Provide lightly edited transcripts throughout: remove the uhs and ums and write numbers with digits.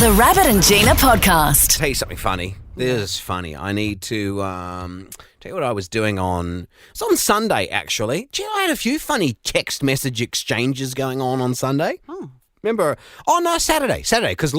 The Rabbit and Gina podcast. Tell you something funny. This is funny. I need to tell you what I was doing on Sunday, actually. Gina, I had a few funny text message exchanges going on Sunday. Oh. Remember? Oh, no, Saturday, because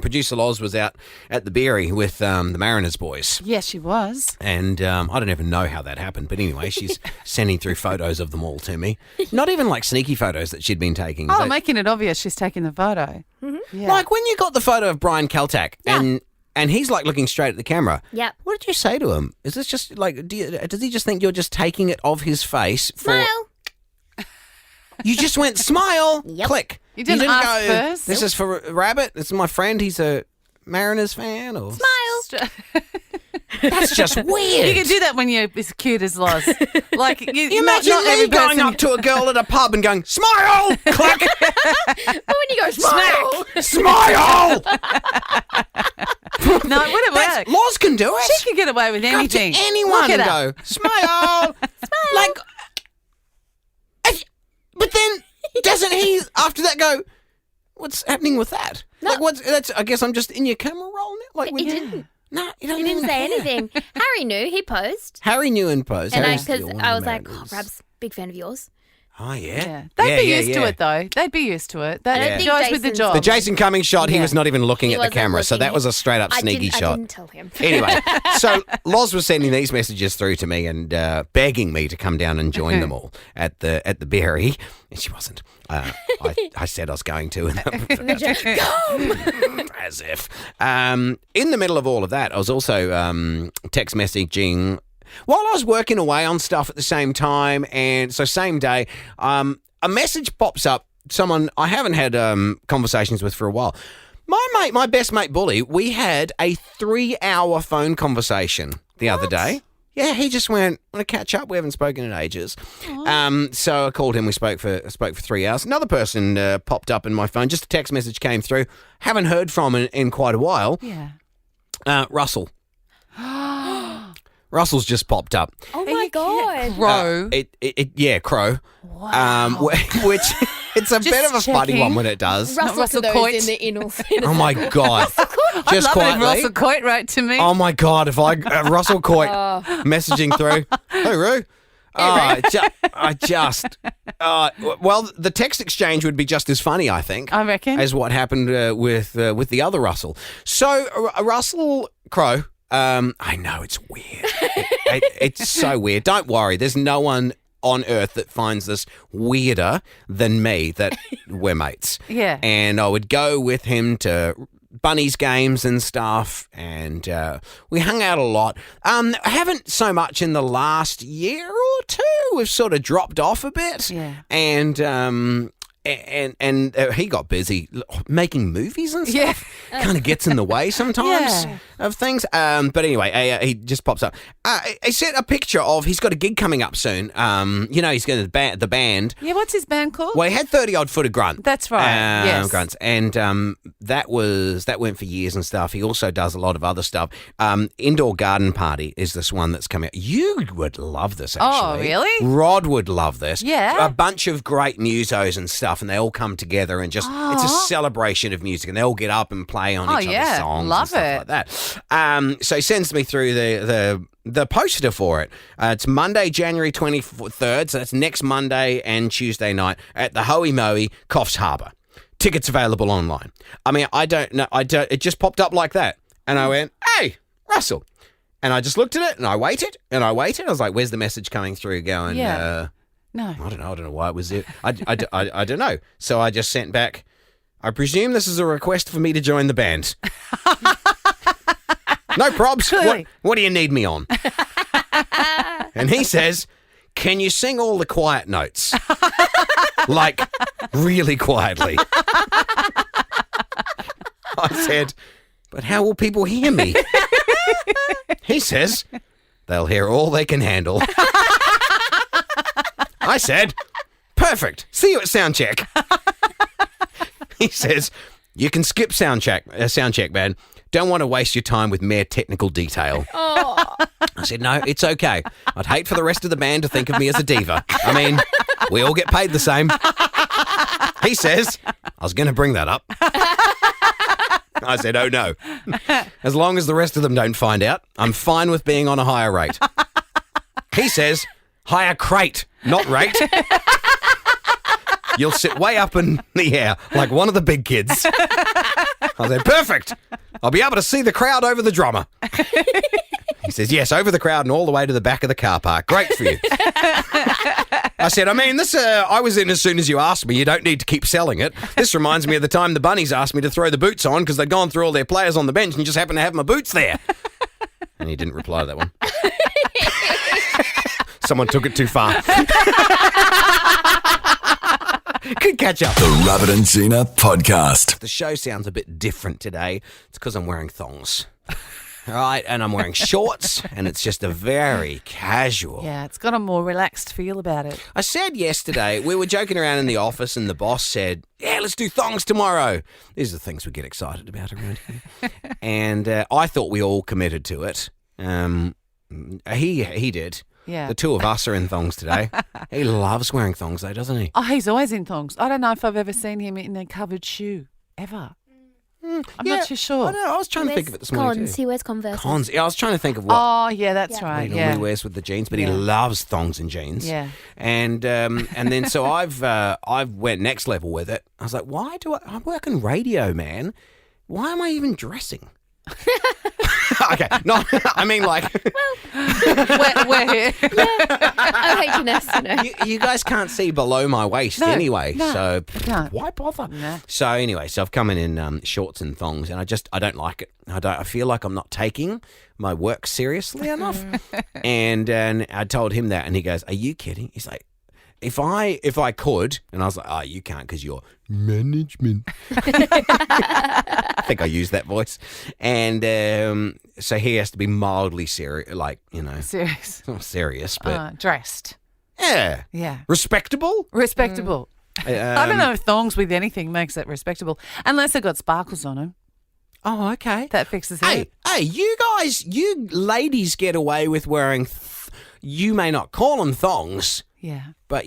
producer Loz was out at the Berry with the Mariners boys. Yes, she was. And I don't even know how that happened. But anyway, she's sending through photos of them all to me. Not even like sneaky photos that she'd been taking. Making it obvious she's taking the photo. Mm-hmm. Yeah. Like when you got the photo of Brian Kaltak and he's like looking straight at the camera. Yeah. What did you say to him? Is this just like, does he just think you're just taking it of his face? Smile. You just went smile. Yep. Click. You didn't ask go, first? This is for Rabbit. This is my friend. He's a Mariners fan. Or Smile. That's just weird. You can do that when you're as cute as Loz. Like you imagine not me every going person- up to a girl at a pub and going, smile! Click! But when you go smile. Smile! No, it wouldn't work. Loz can do it. She can get away with Go up to anything. anyone Look and at her. go, smile! Like, but then doesn't he after that go, what's happening with that? No. Like I guess I'm just in your camera roll now. Like He didn't. No, you don't He didn't even say care. anything. Harry knew. He posed. Harry knew in post. And Harry's because one of I the was like, Mariners. Rab's big fan of yours. Oh, yeah. Yeah. They'd be used to it, though. They'd be used to it. That don't think goes with the Jason's- job. The Jason Cummings shot, he Yeah. was not even looking He at the wasn't camera, so looking. that was a straight up sneaky I shot. didn't tell him. Anyway, so Loz was sending these messages through to me and begging me to come down and join them all at the Berry, and she wasn't. I said I was going to, and as if. In the middle of all of that, I was also text messaging while I was working away on stuff at the same time, and so same day, a message pops up. Someone I haven't had conversations with for a while. My best mate Bully, we had a 3-hour phone conversation the other day. Yeah, he just went, want to catch up? We haven't spoken in ages. So I called him. We spoke for 3 hours. Another person popped up in my phone. Just a text message came through. Haven't heard from in quite a while. Yeah. Russell. Russell's just popped up. Oh my God. Crow. Crow. Wow. Which it's a bit of a funny checking. one when it does. Russell Russell for those Coit. in the inner Oh my God. I'd Just love it if quietly. Russell Coit wrote to me. Oh my God! If I Russell Coit messaging through, hey Roo, well, the text exchange would be just as funny, I think. I reckon. As what happened with the other Russell. So Russell Crowe. I know it's weird. It's so weird. Don't worry. There's no one on earth that finds this weirder than me that we're mates. Yeah. And I would go with him to Bunnies games and stuff, and we hung out a lot. I haven't so much in the last year or two. We've sort of dropped off a bit. Yeah. And he got busy making movies and stuff. Kind of gets in the way sometimes of things. But anyway, he just pops up. He sent a picture of, he's got a gig coming up soon. He's going to the band. Yeah, what's his band called? Well, he had 30 odd foot of grunt. That's right. Yes. Grunts. And that went for years and stuff. He also does a lot of other stuff. Indoor Garden Party is this one that's coming out. You would love this, actually. Oh, really? Rod would love this. Yeah. A bunch of great musos and stuff, and they all come together and just, it's a celebration of music, and they all get up and play on each other's songs Love and stuff like that. So he sends me through the poster for it. It's Monday, January 23rd, so that's next Monday and Tuesday night at the Hoey Moey, Coffs Harbour. Tickets available online. I mean, I don't know. It just popped up like that. And I went, hey, Russell. And I just looked at it and I waited. I was like, where's the message coming through going, No. I don't know why it was it. I don't know. So I just sent back, I presume this is a request for me to join the band. No probs. What do you need me on? And he says, can you sing all the quiet notes? Like, really quietly. I said, but how will people hear me? He says, they'll hear all they can handle. I said, perfect. See you at soundcheck. He says, you can skip soundcheck, man. Don't want to waste your time with mere technical detail. Oh. I said, no, it's okay. I'd hate for the rest of the band to think of me as a diva. I mean, we all get paid the same. He says, I was going to bring that up. I said, oh, no. As long as the rest of them don't find out, I'm fine with being on a higher rate. He says, higher crate, not rate. You'll sit way up in the air like one of the big kids. I said, perfect. I'll be able to see the crowd over the drummer. He says, yes, over the crowd and all the way to the back of the car park. Great for you. I said, I mean, this I was in as soon as you asked me. You don't need to keep selling it. This reminds me of the time the Bunnies asked me to throw the boots on because they'd gone through all their players on the bench and just happened to have my boots there. And he didn't reply to that one. Someone took it too far. Good catch up. The Rabbit and Gina podcast. The show sounds a bit different today. It's because I'm wearing thongs. All right, and I'm wearing shorts, and it's just a very casual. Yeah, it's got a more relaxed feel about it. I said yesterday, we were joking around in the office, and the boss said, yeah, let's do thongs tomorrow. These are the things we get excited about around here. And I thought we all committed to it. He did. Yeah. The two of us are in thongs today. He loves wearing thongs, though, doesn't he? Oh, he's always in thongs. I don't know if I've ever seen him in a covered shoe, ever. I'm not too sure. I don't know. I was trying to think of it this morning, Cons. too. He wears Converse. Cons. Yeah, I was trying to think of what Oh, yeah, that's right. he Yeah. normally wears with the jeans, but he loves thongs and jeans. Yeah. And then so I've went next level with it. I was like, why do I'm working radio, man. Why am I even dressing? Okay, no, I mean like. We're here. OH&S, you know. You guys can't see below my waist No, anyway, no, so can't. why bother? No. So anyway, I've come in shorts and thongs, and I don't like it. I feel like I'm not taking my work seriously enough. and I told him that, and he goes, "Are you kidding?" He's like, If I could, and I was like, oh, you can't because you're management. I think I used that voice. And so he has to be mildly serious, like, Serious. not serious, but Dressed. yeah. Yeah. Respectable. Respectable. I don't know if thongs with anything makes it respectable, unless they've got sparkles on them. Oh, okay. That fixes Hey, it. you ladies get away with wearing, you may not call them thongs, Yeah. but,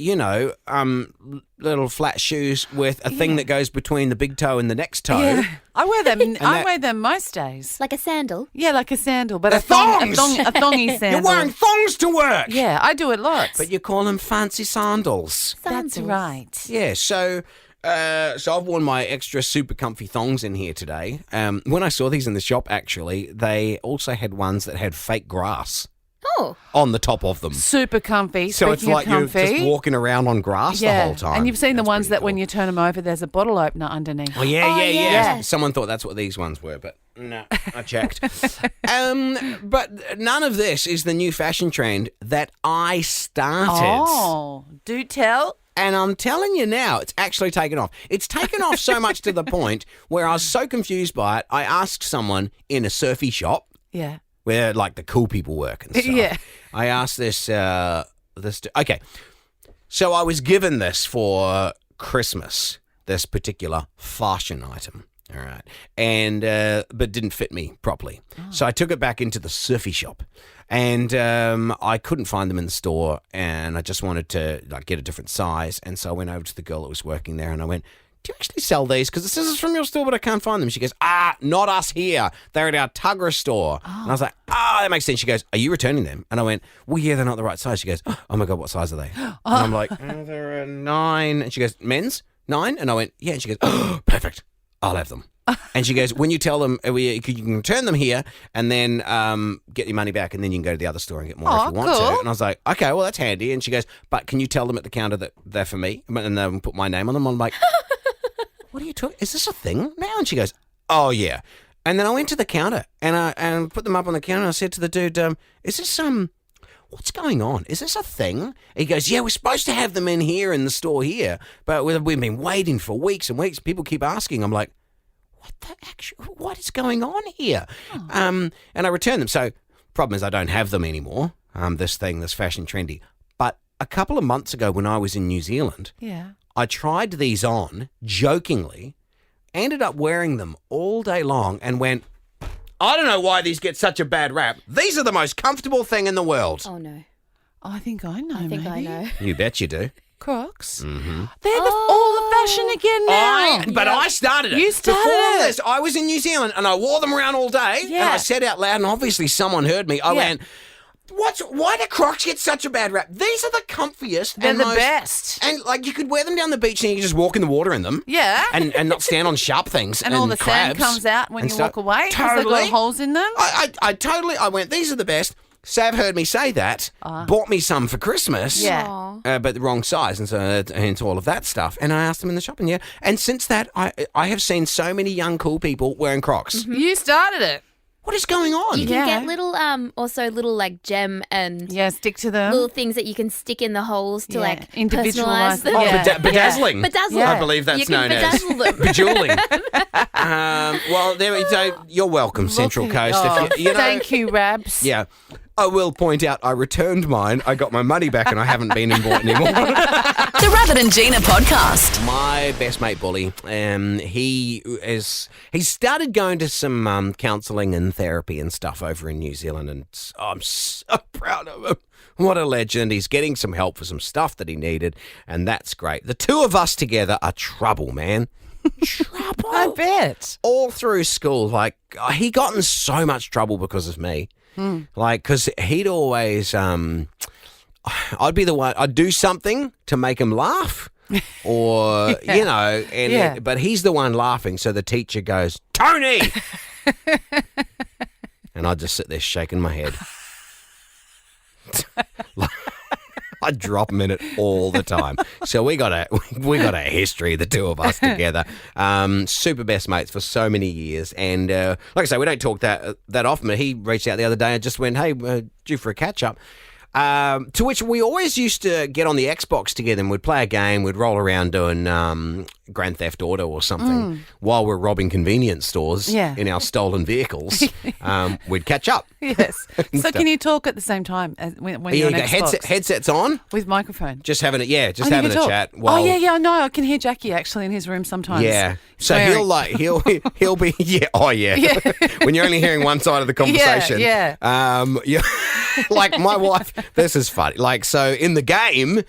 little flat shoes with a thing that goes between the big toe and the next toe. Yeah. I wear them. I that- wear them most days. Like a sandal. Yeah, like a sandal, but They're a thongy thongs! sandal. You're wearing thongs to work! Yeah, I do it lots. But you call them fancy sandals. That's Sandals. right. Yeah, so I've worn my extra super comfy thongs in here today. When I saw these in the shop, actually, they also had ones that had fake grass Oh. on the top of them. Super comfy. So it's Speaking like of you're comfy, just walking around on grass the whole time. And you've seen the That's ones pretty that when cool. you turn them over, there's a bottle opener underneath. Oh, yeah. yeah. Someone thought that's what these ones were, but no, I checked. But none of this is the new fashion trend that I started. Oh, do tell. And I'm telling you now, it's actually taken off. It's taken off so much to the point where I was so confused by it, I asked someone in a surfy shop Yeah. where like the cool people work and stuff. Yeah. I asked this. Okay, so I was given this for Christmas. This particular fashion item. All right, and but didn't fit me properly. So I took it back into the surfy shop, and I couldn't find them in the store, and I just wanted to get a different size, and so I went over to the girl that was working there, and I went, do you actually sell these? Because this is from your store, but I can't find them. She goes, not us here. They're at our Tuggerah store. And I was like, that makes sense. She goes, are you returning them? And I went, well, yeah, they're not the right size. She goes, oh my God, what size are they? And I'm like, they're a 9. And she goes, men's 9? And I went, yeah. And she goes, perfect. I'll have them. And she goes, when you tell them, you can return them here and then get your money back and then you can go to the other store and get more if you want cool. to. And I was like, okay, well, that's handy. And she goes, but can you tell them at the counter that they're for me? And then put my name on them. I'm like, what are you talking? Is this a thing now? And she goes, oh, yeah. And then I went to the counter and I put them up on the counter and I said to the dude, is this what's going on? Is this a thing? He goes, yeah, we're supposed to have them in here in the store here, but we've been waiting for weeks and weeks. People keep asking. I'm like, what is going on here? And I returned them. So problem is I don't have them anymore, this fashion trendy. But a couple of months ago when I was in New Zealand, Yeah. I tried these on jokingly, ended up wearing them all day long and went, I don't know why these get such a bad rap. These are the most comfortable thing in the world. Oh, no. I think I know. I think I maybe. know. You bet you do. Crocs. Mm-hmm. They're all the fashion again now. But I started it. You started Before it. this, I was in New Zealand and I wore them around all day. Yeah. And I said out loud, and obviously someone heard me. I went, why do Crocs get such a bad rap? These are the comfiest. They're and the most, best. And like you could wear them down the beach and you could just walk in the water in them. Yeah. And not stand on sharp things. And all the sand crabs comes out when and you stuff. walk away because they've Totally. got holes in them. I went, these are the best. Sav heard me say that, bought me some for Christmas. Yeah. But the wrong size, and so into all of that stuff. And I asked them in the shop, and and since that, I have seen so many young cool people wearing Crocs. Mm-hmm. You started it. What is going on? You can get little, also little like gem and Yeah, stick to them. little things that you can stick in the holes to like individualize personalize them. Oh, Yeah. bedazzling. Bedazzle. I believe that's You can known as bedazzle them. bejeweling. Well, there we go. You're welcome, Central Coast. If you know, Thank you, Rabs. Yeah. I will point out I returned mine. I got my money back and I haven't been and bought anymore. The Rabbit and Gina podcast. My best mate, Bully, he's started going to some counselling and therapy and stuff over in New Zealand, and I'm so proud of him. What a legend. He's getting some help for some stuff that he needed, and that's great. The two of us together are trouble, man. Trouble. I bet. All through school, like, he got in so much trouble because of me. Like, because he'd always, I'd be the one, I'd do something to make him laugh or, you know, but he's the one laughing. So the teacher goes, Tony! And I'd just sit there shaking my head. I'd drop him in it all the time. So we got a history, the two of us together. Super best mates for so many years. And like I say, we don't talk that often. But he reached out the other day and just went, hey, due for a catch up. To which we always used to get on the Xbox together and we'd play a game. We'd roll around doing Grand Theft Auto or something while we're robbing convenience stores in our stolen vehicles. We'd catch up. Yes. So can you talk at the same time when you're on Xbox? Headsets on With microphone? just having it. Yeah, just Oh, you having can a talk. chat. Oh, yeah, I know. I can hear Jackie actually in his room sometimes. Yeah. So swearing. he'll be when you're only hearing one side of the conversation. Yeah. Like my wife, this is funny. Like, so in the game,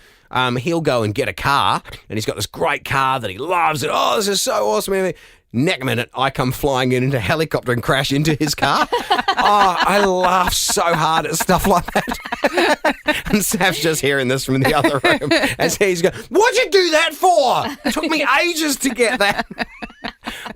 he'll go and get a car and he's got this great car that he loves. And, oh, this is so awesome. Next minute, I come flying in a helicopter and crash into his car. I laugh so hard at stuff like that. And Sav's just hearing this from the other room as he's going, what'd you do that for? It took me ages to get that.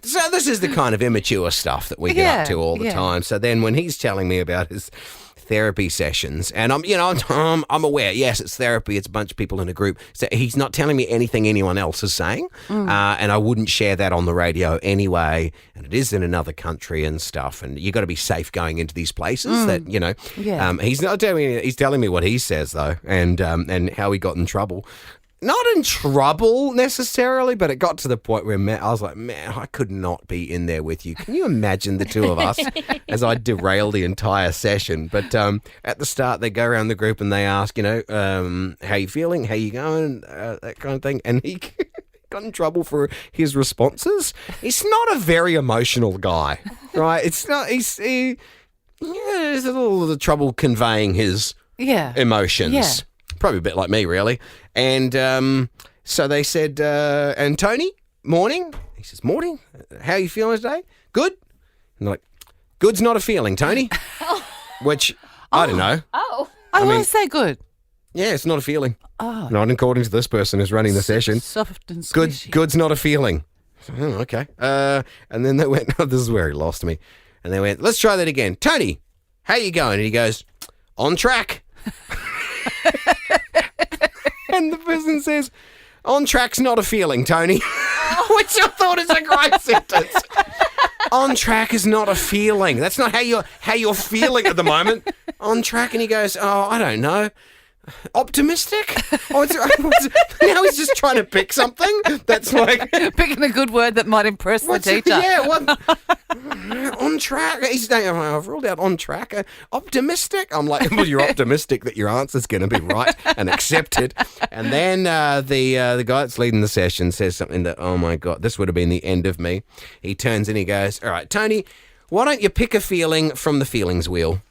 So this is the kind of immature stuff that we get up to all the time. So then when he's telling me about his therapy sessions, and I'm aware, yes, it's therapy, it's a bunch of people in a group, so he's not telling me anything anyone else is saying, and I wouldn't share that on the radio anyway, and it is in another country and stuff, and you got to be safe going into these places that, he's not telling me, he's telling me what he says though, and how he got in trouble. Not in trouble necessarily, but it got to the point where I was like, man, I could not be in there with you. Can you imagine the two of us as I derail the entire session? But at the start, they go around the group and they ask, how you feeling? How you going? That kind of thing. And he got in trouble for his responses. He's not a very emotional guy, right? It's not. He's a little trouble conveying his emotions. Yeah. Probably a bit like me, really. And so they said, and Tony, morning. He says, morning. How are you feeling today? Good. And they're like, good's not a feeling, Tony. Which, I don't know. Oh. I always say good. Yeah, it's not a feeling. Oh. Not according to this person who's running the session. Soft and squishy. Good's not a feeling. Oh, okay. And then they went, this is where he lost me. And they went, let's try that again. Tony, how you going? And he goes, on track. And the person says, on track's not a feeling, Tony. Which I thought is a great sentence. On track is not a feeling. That's not how you're feeling at the moment. On track, and he goes, oh, I don't know. Optimistic? Now he's just trying to pick something that's like... Picking a good word that might impress the teacher. Yeah, on track. He's saying, I've ruled out on track. Optimistic? I'm like, well, you're optimistic that your answer's going to be right and accepted. And then the guy that's leading the session says something that, oh my God, this would have been the end of me. He turns and he goes, all right, Tony, why don't you pick a feeling from the feelings wheel?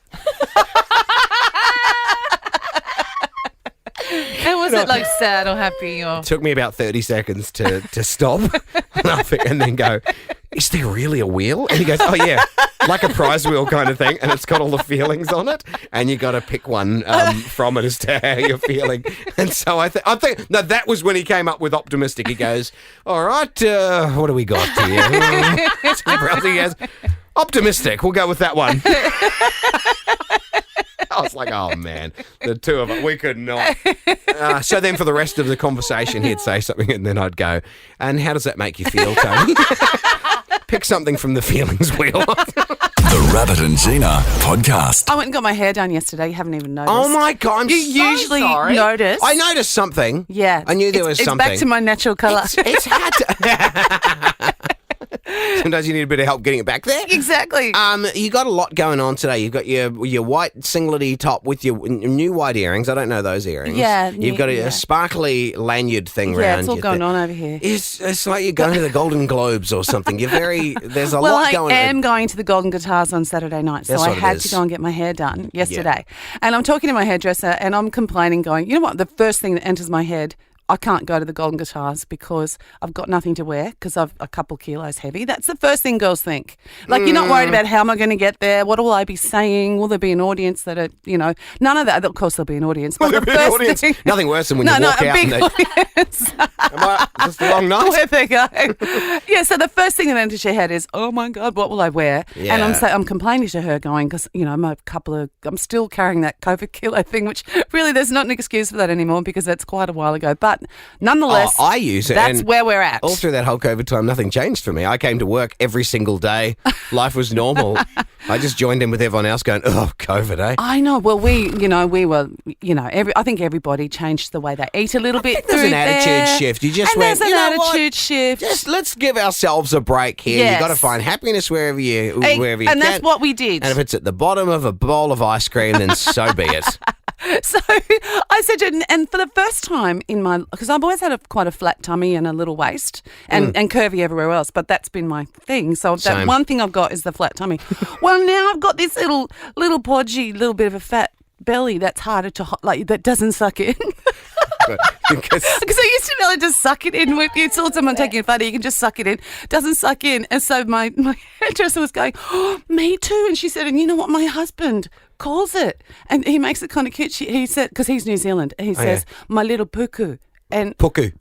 It Was it like sad or happy or? Took me about 30 seconds to stop laughing and then go, is there really a wheel? And he goes, oh, yeah, like a prize wheel kind of thing. And it's got all the feelings on it. And you got to pick one from it as to how you're feeling. And so I think, no, that was when he came up with optimistic. He goes, all right, what do we got here? He goes, optimistic. We'll go with that one. I was like, oh, man, the two of us, we could not. So then for the rest of the conversation, he'd say something and then I'd go, and how does that make you feel, Tony? Pick something from the feelings wheel. The Rabbit and Gina podcast. I went and got my hair done yesterday. You haven't even noticed. Oh, my God, You usually notice. I noticed something. Yeah. I knew there was something. It's back to my natural colour. It's had to... Sometimes you need a bit of help getting it back there. Exactly. You got a lot going on today. You've got your white singlety top with your new white earrings. I don't know those earrings. Yeah. You've got a sparkly lanyard thing around. Yeah, it's all you going on over here. It's like you're going to the Golden Globes or something. There's a lot going on. I am going to the Golden Guitars on Saturday night, so I had to go and get my hair done yesterday. Yeah. And I'm talking to my hairdresser and I'm complaining, going, you know what, the first thing that enters my head, I can't go to the Golden Guitars because I've got nothing to wear because I'm a couple kilos heavy. That's the first thing girls think. Like, you're not worried about how am I going to get there? What will I be saying? Will there be an audience that are, none of that. Of course, there'll be an audience. But the first thing, nothing worse than when you walk out and audience. Am I just the wrong night? Where they go. Yeah, so the first thing that enters your head is, oh my God, what will I wear? Yeah. And I'm complaining to her going, because, I'm still carrying that COVID kilo thing, which really there's not an excuse for that anymore because that's quite a while ago. But nonetheless, I use it. That's where we're at. All through that whole COVID time, nothing changed for me. I came to work every single day. Life was normal. I just joined in with everyone else going, oh, COVID, eh? I know. Well, we were, I think everybody changed the way they eat a little bit. There's an attitude shift. You just went, there's an attitude shift. Just let's give ourselves a break here. Yes. You've got to find happiness wherever you can. And that's what we did. And if it's at the bottom of a bowl of ice cream, then so be it. So I said, and for the first time because I've always had quite a flat tummy and a little waist and curvy everywhere else, but that's been my thing. So that one thing I've got is the flat tummy. Well, now I've got this little podgy, little bit of a fat belly that's harder to, that doesn't suck in. Because I used to be able to just suck it in. With you saw someone taking a photo, you can just suck it in. Doesn't suck in. And so my hairdresser was going, oh, me too. And she said, and you know what my husband calls it? And he makes it kind of cute. He said, because he's New Zealand, he says, my little puku. And Puku.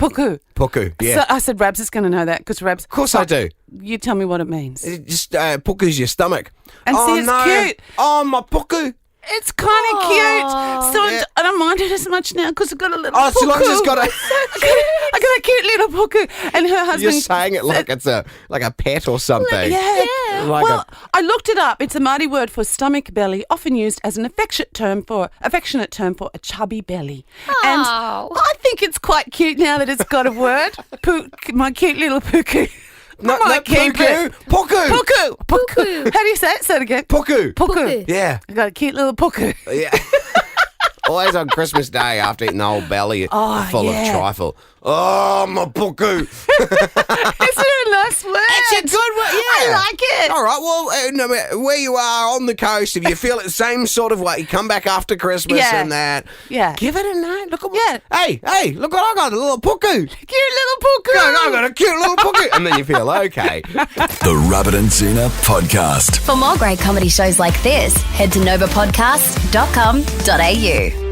Puku, yeah. So I said, Rabs is going to know that because Rabs. Of course I do. You tell me what it means. Just puku's your stomach. And see, it's cute. Oh, my puku. It's kind of cute. So I don't mind it as much now because I've got a little puku. So long as it's got a... I got a cute little puku. And her husband... You're saying it like it's a pet or something. Yeah. I looked it up. It's a Māori word for stomach belly, often used as an affectionate term for a chubby belly. Oh. And I think it's quite cute now that it's got a word. My cute little puku. Not puku. Puku. How do you say it? Say it again. Puku. Yeah. I got a cute little puku. Yeah. Always on Christmas Day after eating the whole belly full of trifle. Oh, my puku. Isn't it a nice word? It's a good word, yeah. I like it. All right, well, no matter where you are on the coast, if you feel it the same sort of way, you come back after Christmas and that. Yeah. Give it a name. Look at what. Hey, look what I got, a little puku. Cute little puku. I got a cute little puku. And then you feel okay. The Rabbit and Gina podcast. For more great comedy shows like this, head to novapodcast.com.au.